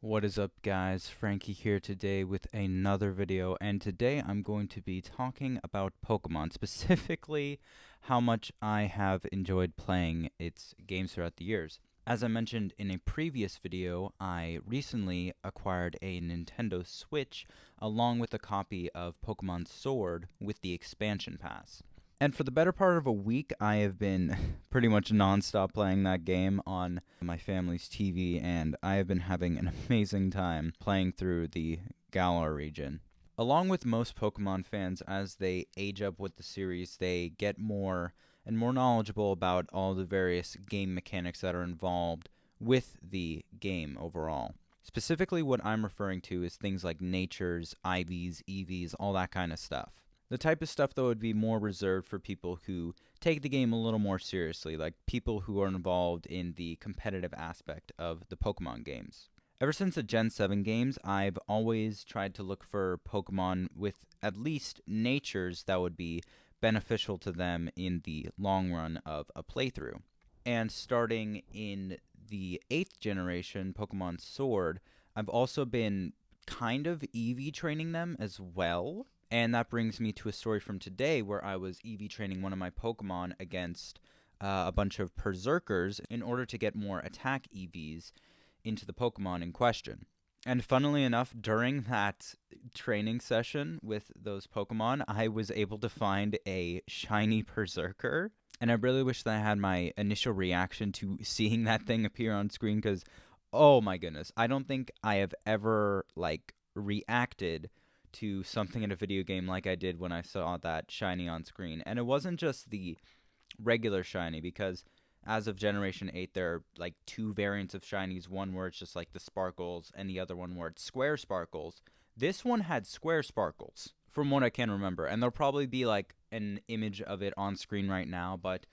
What is up, guys? Frankie here today with another video, and today I'm going to be talking about Pokemon, specifically how much I have enjoyed playing its games throughout the years. As I mentioned in a previous video, I recently acquired a Nintendo Switch along with a copy of Pokemon Sword with the expansion pass. And for the better part of a week, I have been pretty much nonstop playing that game on my family's TV, and I have been having an amazing time playing through the Galar region. Along with most Pokemon fans, as they age up with the series, they get more and more knowledgeable about all the various game mechanics that are involved with the game overall. Specifically, what I'm referring to is things like natures, IVs, EVs, all that kind of stuff. The type of stuff, though, would be more reserved for people who take the game a little more seriously, like people who are involved in the competitive aspect of the Pokemon games. Ever since the Gen 7 games, I've always tried to look for Pokemon with at least natures that would be beneficial to them in the long run of a playthrough. And starting in the 8th generation, Pokemon Sword, I've also been kind of EV training them as well. And that brings me to a story from today where I was EV training one of my Pokemon against a bunch of Berserkers in order to get more attack EVs into the Pokemon in question. And funnily enough, during that training session with those Pokemon, I was able to find a shiny Berserker. And I really wish that I had my initial reaction to seeing that thing appear on screen because, oh my goodness, I don't think I have ever, reacted to something in a video game like I did when I saw that shiny on screen. And it wasn't just the regular shiny, because as of Generation 8, there are like two variants of shinies, one where it's just like the sparkles and the other one where it's square sparkles. This one had square sparkles, from what I can remember, and there'll probably be like an image of it on screen right now, but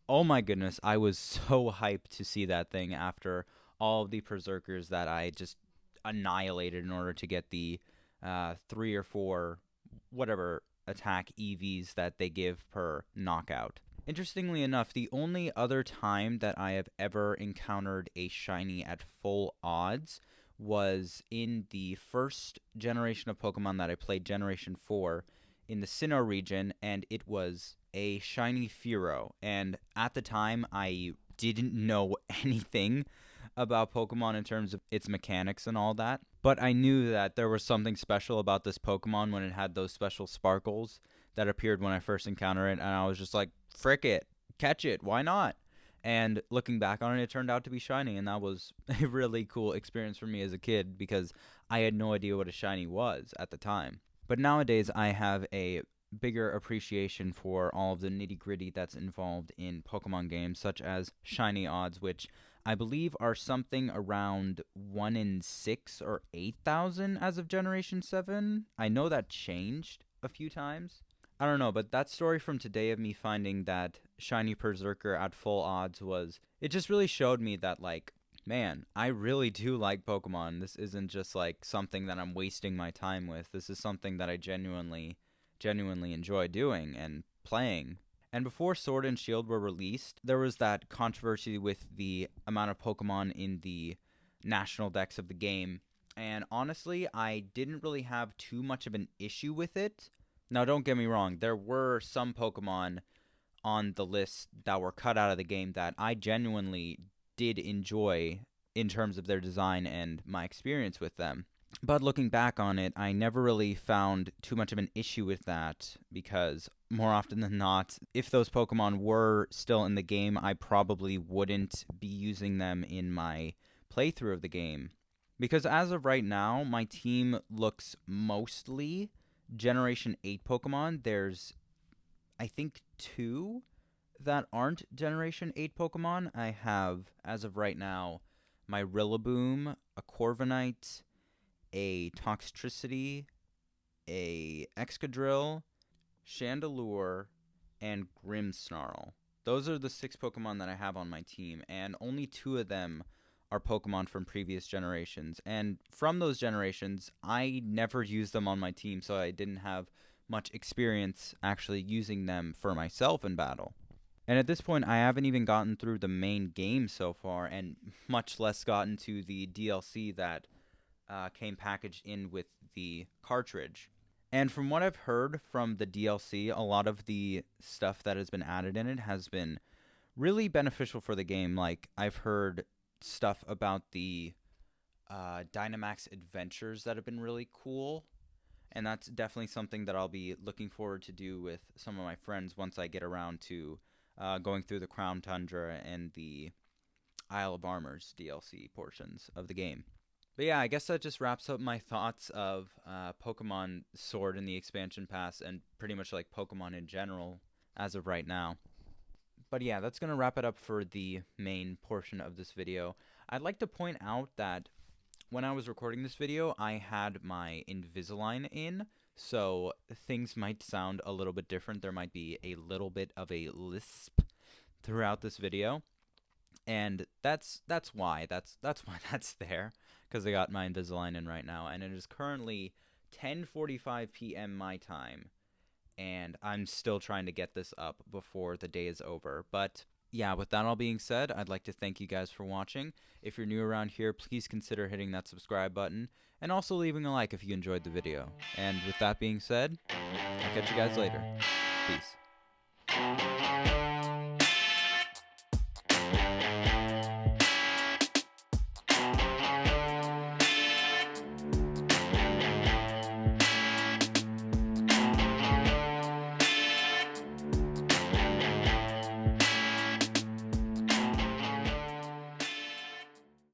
oh my goodness, I was so hyped to see that thing after all of the Berserkers that I just annihilated in order to get the 3 or 4 whatever attack EVs that they give per knockout. Interestingly enough, the only other time that I have ever encountered a shiny at full odds was in the first generation of Pokemon that I played, Generation 4, in the Sinnoh region, and it was a shiny Fearow. And at the time, I didn't know anything about Pokemon in terms of its mechanics and all that, but I knew that there was something special about this Pokemon when it had those special sparkles that appeared when I first encountered it, and I was just like, frick it, catch it, why not? And looking back on it, it turned out to be shiny, and that was a really cool experience for me as a kid because I had no idea what a shiny was at the time. But nowadays, I have a bigger appreciation for all of the nitty-gritty that's involved in Pokemon games, such as shiny odds, which I believe are something around 1 in 6 or 8,000 as of Generation 7. I know that changed a few times. I don't know, but that story from today of me finding that shiny Berserker at full odds it just really showed me that, man, I really do like Pokemon. This isn't just something that I'm wasting my time with. This is something that I genuinely enjoy doing and playing. And before Sword and Shield were released, there was that controversy with the amount of Pokemon in the national dex of the game. And honestly, I didn't really have too much of an issue with it. Now, don't get me wrong, there were some Pokemon on the list that were cut out of the game that I genuinely did enjoy in terms of their design and my experience with them. But looking back on it, I never really found too much of an issue with that because more often than not, if those Pokemon were still in the game, I probably wouldn't be using them in my playthrough of the game. Because as of right now, my team looks mostly Generation 8 Pokemon. There's, I think, 2 that aren't Generation 8 Pokemon. I have, as of right now, my Rillaboom, a Corviknight, a Toxtricity, a Excadrill, Chandelure, and Grimmsnarl. Those are the 6 Pokemon that I have on my team, and only 2 of them are Pokemon from previous generations. And from those generations, I never used them on my team, so I didn't have much experience actually using them for myself in battle. And at this point, I haven't even gotten through the main game so far, and much less gotten to the DLC that came packaged in with the cartridge. And from what I've heard from the DLC, a lot of the stuff that has been added in it has been really beneficial for the game. Like, I've heard stuff about the Dynamax adventures that have been really cool. And that's definitely something that I'll be looking forward to do with some of my friends once I get around to going through the Crown Tundra and the Isle of Armors DLC portions of the game. But yeah, I guess that just wraps up my thoughts of Pokemon Sword in the expansion pass and pretty much like Pokemon in general as of right now. But yeah, that's going to wrap it up for the main portion of this video. I'd like to point out that when I was recording this video, I had my Invisalign in, so things might sound a little bit different. There might be a little bit of a lisp throughout this video, and that's why that's why that's there, because I got my Invisalign in right now, and it is currently 10:45 p.m. my time, and I'm still trying to get this up before the day is over. But yeah, with that all being said, I'd like to thank you guys for watching. If you're new around here, please consider hitting that subscribe button, and also leaving a like if you enjoyed the video. And with that being said, I'll catch you guys later. Peace.